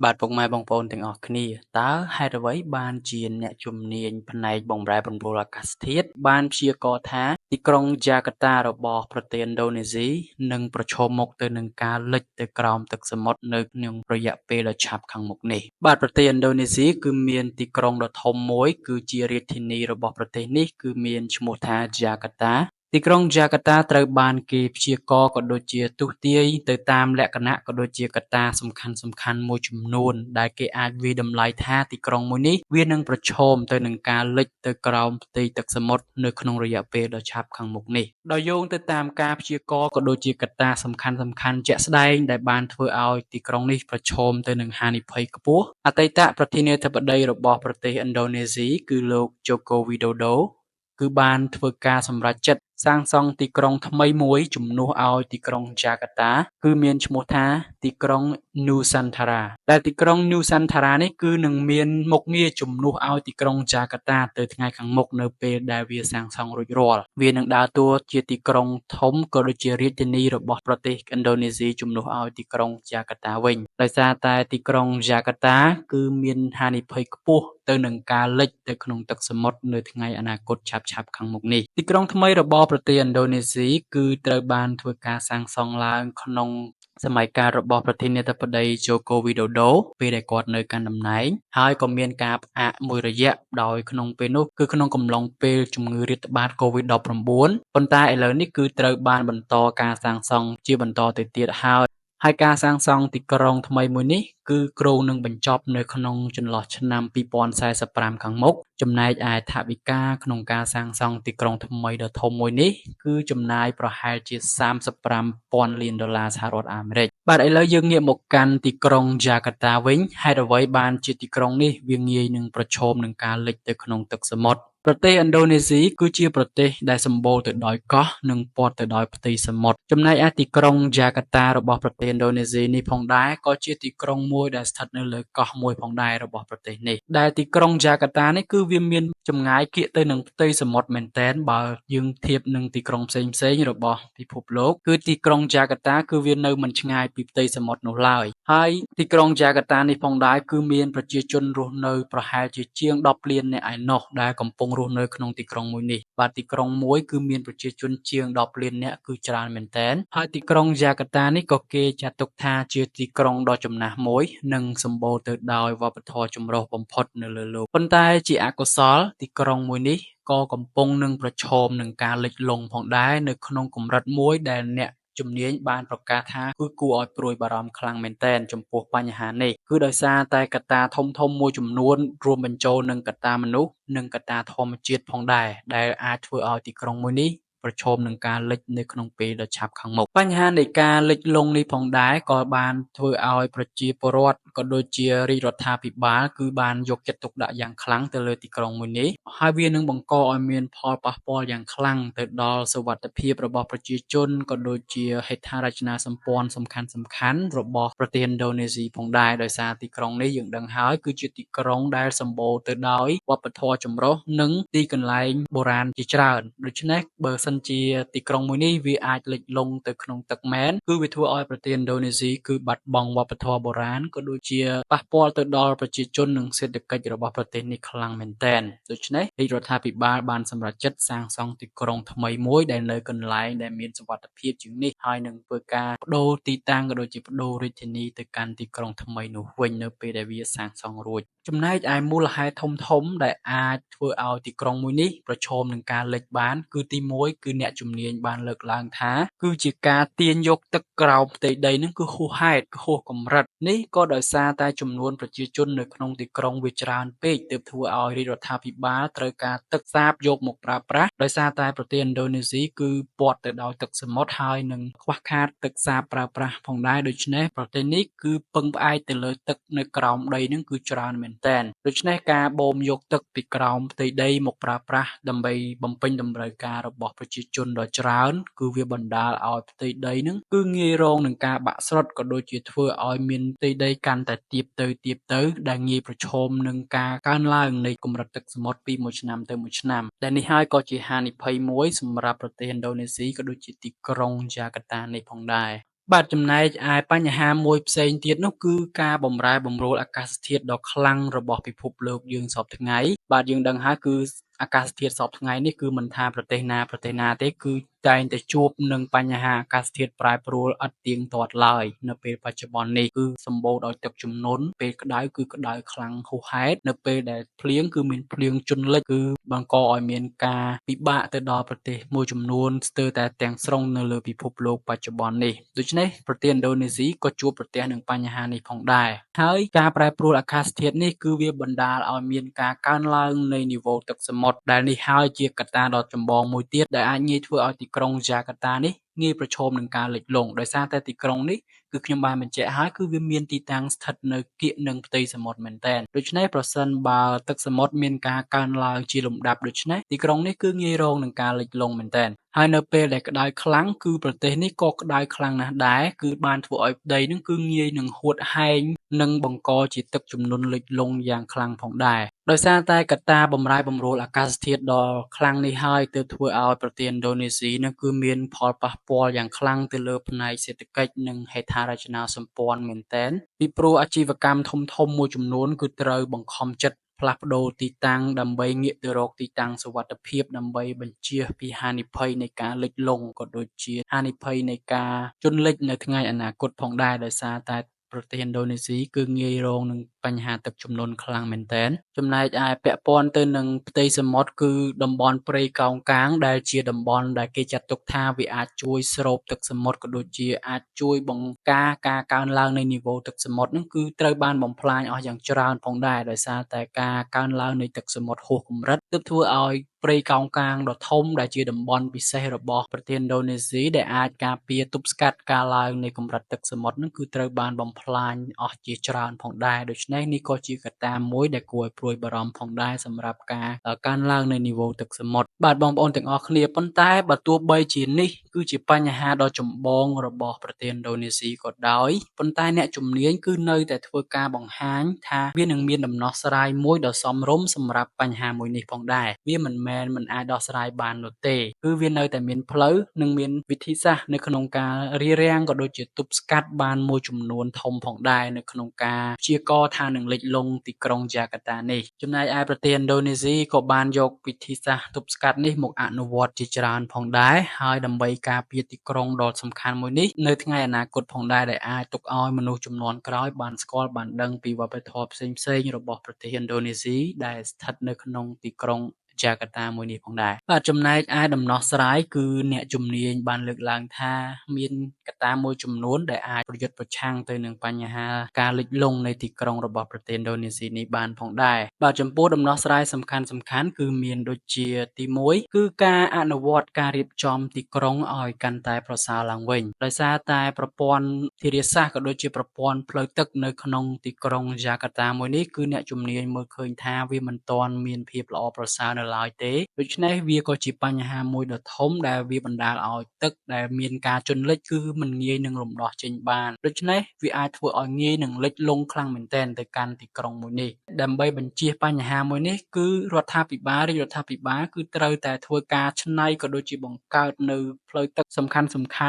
បាទពុកម៉ែបងប្អូនទាំងអស់គ្នាតើហេតុអ្វីបានជាអ្នកជំនាញផ្នែកបម្រែបម្រួលអាកាសធាតុបានព្យាករណ៍ថាទីក្រុងយ៉ាកាតារបស់ប្រទេសឥណ្ឌូនេស៊ីនឹងប្រឈមមុខទៅនឹងការលិចទៅក្រោមទឹកសមុទ្រនៅក្នុងរយៈពេលដ៏ឆាប់ខាងមុខនេះបាទប្រទេសឥណ្ឌូនេស៊ីគឺមានទីក្រុងដ៏ធំមួយគឺជារាជធានីរបស់ប្រទេសនេះគឺមានឈ្មោះថាយ៉ាកាតាទីក្រុងយ៉ាកាតាត្រូវបានគេព្យាករណ៍ក៏ដូចជាទស្សន៍ទាយទៅតាមលក្ខណៈក៏ដូចជាកត្តាសំខាន់ៗមួយចំនួនដែលគេអាចវាយតម្លៃថាទីក្រុងមួយនេះវានឹងប្រឈមទៅនឹងការលិចទៅក្រោមផ្ទៃទឹកសមុទ្រនៅក្នុងរយៈពេលដ៏ឆាប់ខាងមុខនេះដោយយោងទៅតាមការព្យាករណ៍ក៏ដូចជាកត្តាសំខាន់ៗជាក់ស្ដែងដែលបានធ្វើឲ្យទីក្រុងនេះប្រឈមទៅនឹងហានិភ័យខ្ពស់អតីតប្រធានាធិបតីរបស់ប្រទេសឥណ្ឌូនេស៊ីគឺលោក Joko Widodo គឺបានធ្វើការសម្រេចចិត្តសាងសង់ទីក្រុងថ្មីមួយជំនួសឲ្យទីក្រុងយ៉ាកាតាគឺមានឈ្មោះថាទីក្រុង Nusantara ដែលទីក្រុង Nusantara នេះគឺនឹងមានមុខងារជំនួសឲ្យទីក្រុងយ៉ាកាតាទៅថ្ងៃខាងមុខនៅពេលដែលវាសាងសង់រួចរាល់វានឹងដើរតួជាទីក្រុងធំក៏ដូចជារាជធានីរបស់ប្រទេសឥណ្ឌូនេស៊ីជំនួសឲ្យទីក្រុងយ៉ាកាតាវិញដោយសារតែទីក្រុងយ៉ាកាតាគឺមានហានិភ័យខ្ពស់ទៅនឹងការលិចទៅក្នុងទឹកសមុទ្រនៅថ្ងៃអនាគតឆាប់ៗខាងមុខនេះទីក្រុងថ្មីរបស់ប្រទេសឥណ្ឌូនេស៊ីគឺត្រូវបានធ្វើការសាងសង់ឡើងក្នុងសម័យកាលរបស់ប្រធានាធិបតី Joko Widodo ពេលដែលគាត់នៅកាន់តំណែងហើយក៏មានការផ្អាកមួយរយៈដោយក្នុងពេលនោះគឺក្នុងកំឡុងពេលជំងឺរាតត្បាត COVID-19 ប៉ុន្តែឥឡូវនេះគឺត្រូវបានបន្តការសាងសង់ជាបន្តទៅទៀតហើយការសាងសង់ទីក្រុងថ្មីមួយនេះគឺគ្រោងនឹងបញ្ចប់នៅក្នុងចន្លោះឆ្នាំ2045ខាងមុខចំណែកឯថវិកាក្នុងការសាងសង់ទីក្រុងថ្មីដ៏ធំមួយនេះគឺចំណាយប្រហែលជា$35,000 លានសហរដ្ឋអាមេរិកបាទឥឡូវយើងងាកមកកាន់ទីក្រុងយ៉ាកាតាវិញហេតុអ្វីបានជាទីក្រុងនេះវាងាយនឹងប្រឈមនឹងការលិចទៅក្នុងទឹកសមុទ្រប្រទេសឥណ្ឌូនេស៊ីគឺជាប្រទេសដែលសម្បូរទៅដោយកោះនិងព័ទ្ធទៅដោយផ្ទៃសមុទ្រចំណែកឯទីក្រុងយ៉ាកាតារបស់ប្រទេសឥណ្ឌូនេស៊ីនេះផងដែរក៏ជាទីក្រុងមួយដែលស្ថិតនៅលើកោះមួយផងដែររបស់ប្រទេសនេះដែលទីក្រុងយ៉ាកាតានេះគឺវាមានចម្ងាយគៀកទៅនឹងផ្ទៃសមុទ្រមែនទែនបើយើងធៀបនឹងទីក្រុងផ្សេងៗរបស់ពិភពលោកគឺទីក្រុងយ៉ាកាតាគឺវានៅមិនឆ្ងាយពីផ្ទៃសមុទ្រនោះឡើយហើយទីក្រុងយ៉ាកាតានេះផងដែរគឺមានប្រជាជនរស់នៅប្រហែលជាជាង10លាននាក់ឯណោះដែលកំពុងរស់នៅក្នុងទីក្រុងមួយនេះបាទទីក្រុងមួយគឺមានប្រជាជនជាង10លាននាក់គឺច្រើនមែនទែនហើយទីក្រុងយ៉ាកាតានេះក៏គេចាត់ទុកថាជាទីក្រុងដ៏ចំណាស់មួយនិងសម្បូរទៅដោយវប្បធម៌ចម្រុះបំផុតនៅលើលោកប៉ុន្តែជាអកុសលទីក្រុងមួយនេះក៏កំពុងនឹងប្រឈមនឹងការលិចលង់ផងដែរនៅក្នុងកម្រិតមួយដែលអ្នកជំនាញបានប្រកាសថាគឺគួរឲ្យព្រួយបារម្ភខ្លាំងមែនទែនចំពោះបញ្ហានេះគឺដោយសារតែកត្តាធំមួយចំនួនរួមបញ្ចូលនឹងកត្តាមនុស្សនិងកត្តាធម្មជាតិផងដែរដែលអាចធ្វើឲ្យទីក្រុងមួយនេះប្រឈមនឹងការលិចនៅក្នុងពេលដ៏ឆាប់ខាងមុខបញ្ហានៃការលិចលង់នេះផងដែរក៏បានធ្វើឲ្យប្រជាពលរដ្ឋក៏ដូចជារាជរដ្ឋាភិបាលគឺបានយកចិត្តទុកដាក់យ៉ាងខ្លាំងទៅលើទីក្រុងមួយនេះហើយវានឹងបង្កឲ្យមានផលប៉ះពាល់យ៉ាងខ្លាំងទៅដល់សុវត្ថិភាពរបស់ប្រជាជនក៏ដូចជាហេដ្ឋារចនាសម្ព័ន្ធសំខាន់ៗរបស់ប្រទេសឥណ្ឌូនេស៊ីផងដែរដោយសារទីក្រុងនេះយើងដឹងហើយគឺជាទីក្រុងដែលសម្បូរទៅដោយវប្បធម៌ចម្រុះនិងទីកន្លែងបុរាណជាច្រើនដូច្នេះបើសិនជាទីក្រុងមួយនេះវាអាចលិចលង់ទៅក្នុងទឹកមែនគឺវាធ្វើឲ្យប្រទេសឥណ្ឌូនេស៊ីគឺបាត់បង់វប្បធម៌បុរាណក៏ដូចជាប៉ះពាល់ទៅដល់ប្រជាជននិងសេដ្ឋកិច្ចរបស់ប្រទេសនេះខ្លាំងមែនទែនដូច្នេះរាជរដ្ឋាភិបាលបានសម្រេចចិត្តសាងសង់ទីក្រុងថ្មីមួយដែលនៅកន្លែងដែលមានសុវត្ថិភាពជាងនេះហើយនឹងធ្វើការបដូរទីតាំងក៏ដូចជាបដូររាជធានីទៅកាន់ទីក្រុងថ្មីនោះវិញនៅពេលដែលវាសាងសង់រួចចំណែកឯមូលហេតុធំដែលអាចធ្វើឲ្យទីក្រុងមួយនេះប្រឈមនឹងការលិចបានគឺទី1គឺអ្នកជំនាញបានលើកឡើងថាគឺជាការទាញយកទឹកក្រោមផ្ទៃដីនឹងគឺហួសហេតុហួសកម្រិតនេះក៏ដោយសារតែចំនួនប្រជាជននៅក្នុងទីក្រុងវាច្រើនពេកទើបធ្វើឲ្យរាជរដ្ឋាភិបាលត្រូវការទឹកសាបយកមកប្រើប្រាស់ដោយសារតែប្រទេសឥណ្ឌូនេស៊ីគឺព័ទ្ធទៅដោយទឹកសមុទ្រហើយនឹងខ្វះខាតទឹកសាបប្រើប្រាស់ផងដែរដូច្នេះប្រទេសនេះគឺពឹងផ្អែកទៅលើទឹកនៅក្រោមដីនឹងគឺច្រើនមែនទែនដូច្នេះការបូមយកទឹកពីក្រោមផ្ទៃដីមកប្រើប្រាស់ដើម្បីបំពេញតម្រូវការរបស់ប្រជាជនដ៏ច្រើនគឺវាបណ្ដាលឲ្យផ្ទៃដីនឹងគឺងាយរងនឹងការបាក់ស្រុតក៏ដូចជាធ្វើឲ្យមានផ្ទៃដីកាន់តែទាបទៅដែលងាយប្រឈមនឹងការកើនឡើងនៃកម្រិតទឹកសមុទ្រពីមួយឆ្នាំទៅមួយឆ្នាំដែលនេះហើយក៏ជាហានិភ័យមួយសម្រាប់ប្រទេសឥណ្ឌូនេស៊ីក៏ដូចជាទីក្រុងយ៉ាកាតានេះផងដែរ បាទចំណែកឯបញ្ហាមួយផ្សេងទៀតនោះគឺការបម្រែបម្រួលអាកាសធាតុដ៏ខ្លាំងរបស់ពិភពលោកយើងសព្វថ្ងៃបាទយើងដឹងហើយគឺអាកាសធាតុសព្វថ្ងៃនេះគឺមិនថាប្រទេសណាទេគឺតែងតែជួបនឹងបញ្ហាអាកាសធាតុប្រែប្រួលឥតទៀងទាត់ឡើយនៅពេលបច្ចុប្បន្ននេះគឺសម្បូរដោយទឹកជំនន់ពេលក្តៅគឺក្តៅខ្លាំងហួសហេតុនៅពេលដែលភ្លៀងគឺមានភ្លៀងជន់លិចគឺបង្កឲ្យមានការពិបាកទៅដល់ប្រទេសមួយចំនួនស្ទើរតែទាំងស្រុងនៅលើពិភពលោកបច្ចុប្បន្ននេះដូច្នេះប្រទេសឥណ្ឌូនេស៊ីក៏ជួបប្រទះនឹងបញ្ហានេះផងដែរហើយការប្រែប្រួលអាកាសធាតុនេះគឺវាបណ្ដាលឲ្យមានការកើនឡើងនៃនីវ៉ូទឹកសមុទ្រដែលនេះហើយជាកត្តាដ៏ចម្បងមួយទៀតដែលអាចងាយធ្វើឲ្យទីក្រុងហ្សាកាតានេះងាយប្រឈមនឹងការលិចលង់ដោយសារតែទីក្រុងនេះគឺខ្ញុំបានបញ្ជាក់ហើយគឺវាមានទីតាំងស្ថិតនៅកៀកនឹងផ្ទៃសមុទ្រមែនទែនដូច្នេះប្រសិនបើទឹកសមុទ្រមានការកើនឡើងជាលំដាប់ដូច្នេះទីក្រុងនេះគឺងាយរងនឹងការលិចលង់មែនទែនហើយនៅពេលដែលក្តៅខ្លាំងគឺប្រទេសនេះក៏ក្តៅខ្លាំងណាស់ដែរគឺបានធ្វើឲ្យដីនឹងគឺងាយនឹងហួតហែងនិងបង្កជាទឹកជំនន់លិចលង់យ៉ាងខ្លាំងផងដែរដោយសារតែកត្តាបម្រែបម្រួលអាកាសធាតុដ៏ខ្លាំងនេះហើយទើបធ្វើឲ្យប្រទេសឥណ្ឌូនេស៊ីនឹងគឺមានផលប៉ះពាល់យ៉ាងខ្លាំងទៅលើផ្នែកសេដ្ឋកិច្ចនិងហេដ្ឋារចនាសម្ព័ន្ធមែនទែនពីព្រោះអាជីវកម្មធំៗមួយចំនួនគឺត្រូវបង្ខំចិត្តផ្លាស់ប្ដូរទីតាំងដើម្បីងាកទៅរកទីតាំងសុវត្ថិភាពដើម្បីបញ្ជៀសពីហានិភ័យនៃការលិចលង់ក៏ដូចជាហានិភ័យនៃការជន់លិចនៅថ្ងៃអនាគតផងដែរដោយសារតែប្រទេសឥណ្ឌូនេស៊ីគឺងាយរងនឹងបញ្ហាទឹកជំនន់ខ្លាំងមែនទែនចំណែកឯពាក់ព័ន្ធទៅនឹងផ្ទៃសមុទ្រគឺតំបន់ព្រៃកោងកាងដែលជាតំបន់ដែលគេចាត់ទុកថាវាអាចជួយស្រូបទឹកសមុទ្រក៏ដូចជាអាចជួយបង្ការការកើនឡើងនៃនីវ៉ូទឹកសមុទ្រនឹងគឺត្រូវបានបំផ្លាញអស់យ៉ាងច្រើនផងដែរដោយសារតែការកើនឡើងនៃទឹកសមុទ្រហួសកម្រិតទើបធ្វើឲ្យព្រៃកោងកាងដ៏ធំដែលជាតំបន់ពិសេសរបស់ប្រទេសឥណ្ឌូនេស៊ីដែលអាចការពារទប់ស្កាត់ការឡើងនៃកម្រិតទឹកសមុទ្រនឹងគឺត្រូវបានបំផ្លាញអស់ជាច្រើនផងដែរដូច្នេះនេះក៏ជាកត្តាមួយដែលគួរឲ្យព្រួយបារម្ភផងដែរសម្រាប់ការកើនឡើងនៃនីវ៉ូទឹកសមុទ្របាទបងប្អូនទាំងអស់គ្នាប៉ុន្តែបើទោះបីជានេះគឺជាបញ្ហាដ៏ចម្បងរបស់ប្រទេសឥណ្ឌូនេស៊ីក៏ដោយប៉ុន្តែអ្នកជំនាញគឺនៅតែធ្វើការបង្ហាញថាវានឹងមានដំណោះស្រាយមួយដ៏សមរម្យសម្រាប់បញ្ហាមួយនេះផងដែរវាមិនអាចដោះស្រាយបាននោះទេគឺវានៅតែមានផ្លូវនិងមានវិធីសាស្ត្រនៅក្នុងការរារាំងក៏ដូចជាទប់ស្កាត់បានមួយចំនួនធំផងដែរនៅក្នុងការព្យាករណ៍ថានឹងលិចលង់ទីក្រុងយ៉ាកាតានេះចំណែកឯប្រទេសឥណ្ឌូនេស៊ីក៏បានយកវិធីសាស្ត្រទប់ស្កាត់នេះមកអនុវត្តជាច្រើនផងដែរហើយដើម្បីការពារទីក្រុងដ៏សំខាន់មួយនេះនៅថ្ងៃអនាគតផងដែរដែលអាចទុកឲ្យមនុស្សជំនាន់ក្រោយបានស្គាល់បានដឹងពីវប្បធម៌ផ្សេងៗរបស់ប្រទេសឥណ្ឌូនេស៊ីដែលស្ថិតនៅក្នុងទីក្រុងយ៉ាកាតាមួយនេះផងដែរបាទចំណែកឯដំណោះស្រាយគឺអ្នកជំនាញបានលើកឡើងថាមានកត្តាមួយចំនួនដែលអាចប្រយុទ្ធប្រឆាំងទៅនឹងបញ្ហាការលិចលង់នៃទីក្រុងរបស់ប្រទេសឥណ្ឌូនេស៊ីនេះបានផងដែរបាទចំពោះដំណោះស្រាយសំខាន់គឺមានដូចជាទី1គឺការអនុវត្តការរៀបចំទីក្រុងឲ្យកាន់តែប្រសើរឡើងវិញដោយសារតែប្រព័ន្ធធារាសាស្ត្រក៏ដូចជាប្រព័ន្ធផ្លូវទឹកនៅក្នុងទីក្រុងយ៉ាកាតាមួយនេះគឺអ្នកជំនាញមើលឃើញថាវាមិនទាន់មានភាពល្អប្រសើរនៅឡើយទេដូច្នេះវាក៏ជាបញ្ហាមួយដ៏ធំដែលវាបណ្ដាលឲ្យទឹកដែលមានការជន់លិចគឺមិនងាយនឹងរំដោះចេញបានដូច្នេះវាអាចធ្វើឲ្យងាយនឹងលិចលង់ខ្លាំងមែនទែនទៅកាន់ទីក្រុងមួយនេះដើម្បីបញ្ជៀសបញ្ហាមួយនេះគឺរដ្ឋាភិបាលគឺត្រូវតែធ្វើការច្នៃក៏ដូចជាបង្កើតនៅផ្លូវទឹកសំខា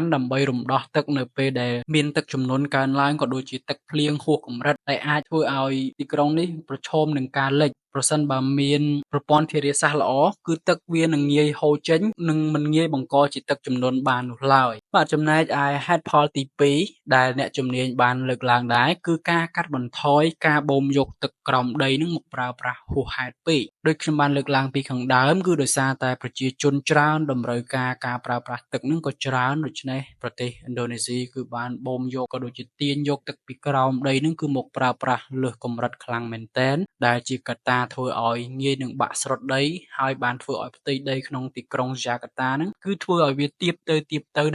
ន់ដើម្បីរំដោះទឹកនៅពេលដែលមានទឹកជំនន់កើនឡើងក៏ដូចជាទឹកភ្លៀងហួសកម្រិតដែលអាចធ្វើឲ្យទីក្រុងនេះប្រឈមនឹងការលិចប្រសិនបើមានប្រព័ន្ធធារាសាស្ត្រល្អគឺទឹកវានឹងងាយហូរចេញនិងមិនងាយបង្កជាទឹកជំនន់បាននោះឡើយបាទចំណែកឯហេតុផលទី2ដែលអ្នកជំនាញបានលើកឡើងដែរគឺការកាត់បន្ថយការបូមយកទឹកក្រោមដីនឹងមកប្រើប្រាស់ហួសហេតុពេកដូចខ្ញុំបានលើកឡើងពីខាងដើមគឺដោយសារតែប្រជាជនច្រើនតម្រូវការប្រើប្រាស់ទឹកនឹងក៏ច្រើនដូច្នេះប្រទេសឥណ្ឌូនេស៊ីគឺបានបូមយកក៏ដូចជាទាញយកទឹកពីក្រោមដីនឹងគឺមកប្រើប្រាស់លើសកម្រិតខ្លាំងមែនទែនដែលជាកត្តាធ្វើឲ្យងាយនឹងបាក់ស្រុតដីហើយបានធ្វើឲ្យផ្ទៃដីក្នុងទីក្រុងយ៉ាកាតាហ្នឹងគឺធ្វើឲ្យវាទាបទៅ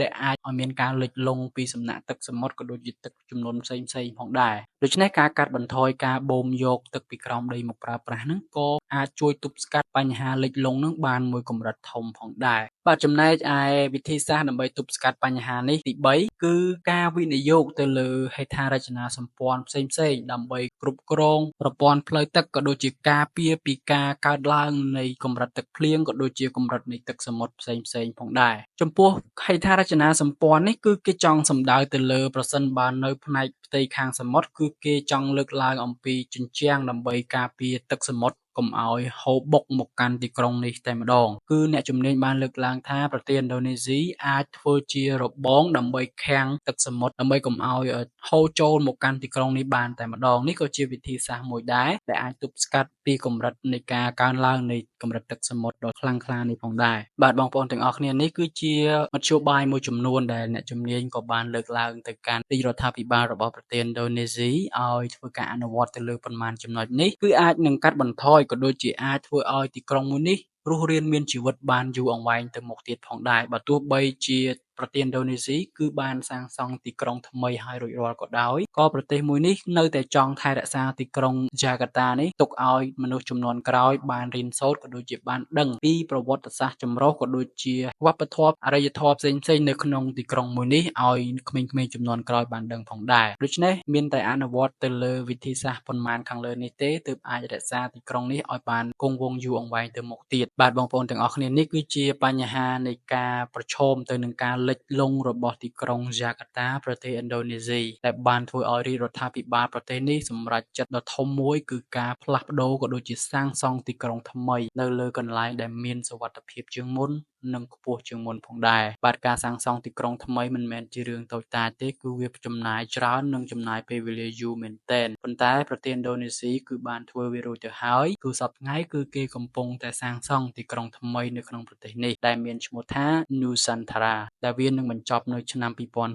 ដែលអាចឲ្យមានការលិចលង់ពីសំណាក់ទឹកសមុទ្រក៏ដូចជាទឹកជំនន់ផ្សេងៗផងដែរ ដូច្នេះការកាត់បន្ថយការបូមយកទឹកពីក្រោមដីមកប្រើប្រាស់ហ្នឹងក៏អាចជួយទប់ស្កាត់បញ្ហាលិចលង់ហ្នឹងបានមួយកម្រិតធំផងដែរបាទចំណែកឯវិធីសាស្ត្រដើម្បីទប់ស្កាត់បញ្ហានេះទី3គឺការវិនិយោគទៅលើហេដ្ឋារចនាសម្ព័ន្ធផ្សេងៗដើម្បីគ្រប់គ្រងប្រព័ន្ធផ្លូវទឹកក៏ដូចជាការពារពីការកើតឡើងនៃកម្រិតទឹកភ្លៀងក៏ដូចជាកម្រិតនៃទឹកសមុទ្រផ្សេងៗផងដែរចំពោះហេដ្ឋារចនាសម្ព័ន្ធនេះគឺគេចង់សំដៅទៅលើប្រសិនបើនៅផ្នែកផ្ទៃខាងសមុទ្រគឺគេចង់លើកឡើងអំពីជញ្ជាំងដើម្បីការពារទឹកសមុទ្រកុំឲ្យហូរបុកមកកាន់ទីក្រុងនេះតែម្ដងគឺអ្នកជំនាញបានលើកឡើងថាប្រទេសឥណ្ឌូនេស៊ីអាចធ្វើជារបងដើម្បីខាំងទឹកសមុទ្រដើម្បីកុំឲ្យហូរចូលមកកាន់ទីក្រុងនេះបានតែម្ដងនេះក៏ជាវិធីសាស្ត្រមួយដែរដែលអាចទប់ស្កាត់ពីកម្រិតនៃការកើនឡើងនៃកម្រិតទឹកសមុទ្រដ៏ខ្លាំងក្លានេះផងដែរបាទបងប្អូនទាំងអស់គ្នានេះគឺជាមធ្យោបាយមួយចំនួនដែលអ្នកជំនាញក៏បានលើកឡើងទៅកាន់រាជរដ្ឋាភិបាលរបស់ប្រទេសឥណ្ឌូនេស៊ីឲ្យធ្វើការអនុវត្តទៅលើប៉ុន្មានចំណុចនេះគឺអាចនឹងកាត់បន្ថយក៏ដូចជាអាចធ្វើឲ្យទីក្រុងមួយនេះរស់រានមានជីវិតបានយូរអង្វែងទៅមុខទៀតផងដែរបើទោះបីជាប្រទេសឥណ្ឌូនេស៊ីគឺបានសាងសង់ទីក្រុងថ្មីហើយរួចរាល់ក៏ដោយក៏ប្រទេសមួយនេះនៅតែចង់ថែរក្សាទីក្រុងយ៉ាកាតានេះទុកឲ្យមនុស្សជំនាន់ក្រោយបានរៀនសូត្រក៏ដូចជាបានដឹងពីប្រវត្តិសាស្ត្រចម្រុះក៏ដូចជាវប្បធម៌អរិយធម៌ផ្សេងៗនៅក្នុងទីក្រុងមួយនេះឲ្យក្មេងៗជំនាន់ក្រោយបានដឹងផងដែរដូច្នេះមានតែអនុវត្តទៅលើវិធីសាស្ត្រប៉ុន្មានខាងលើនេះទេទើបអាចរក្សាទីក្រុងនេះឲ្យបានគង់វង្សយូរអង្វែងទៅមុខទៀតបាទបងប្អូនទាំងអស់គ្នានេះគឺជាបញ្ហានៃការប្រឈមទៅនឹងការលិចលង់របស់ទីក្រុងយ៉ាកាតាប្រទេសឥណ្ឌូនេស៊ីដែលបានធ្វើឲ្យរាជរដ្ឋាភិបាលប្រទេសនេះសម្រេចចិត្តដ៏ធំមួយគឺការផ្លាស់ប្ដូរក៏ដូចជាសាងសង់ទីក្រុងថ្មីនៅលើកន្លែងដែលមានសុវត្ថិភាពជាងមុននិងខ្ពស់ជាងមុនផងដែរបាទការសាងសង់ទីក្រុងថ្មីមិនមែនជារឿងតូចតាចទេគឺវាចំណាយច្រើននិងចំណាយពេលវេលាយូរមែនទែនប៉ុន្តែប្រទេសឥណ្ឌូនេស៊ីគឺបានធ្វើវារួចទៅហើយគឺសប្តាហ៍ថ្ងៃគឺគេកំពុងតែសាងសង់ទីក្រុងថ្មីនៅក្នុងប្រទេសនេះដែលមានឈ្មោះថា Nusantara ដែលវានឹងបញ្ចប់នៅឆ្នាំ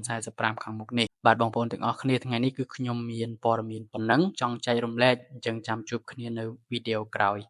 2045ខាងមុខនេះបាទបងប្អូនទាំងអស់គ្នាថ្ងៃនេះគឺខ្ញុំមានព័ត៌មានប៉ុណ្ណឹងចង់ចែករំលែកអញ្ចឹងចាំជួបគ្នានៅវីដេអូក្រោយ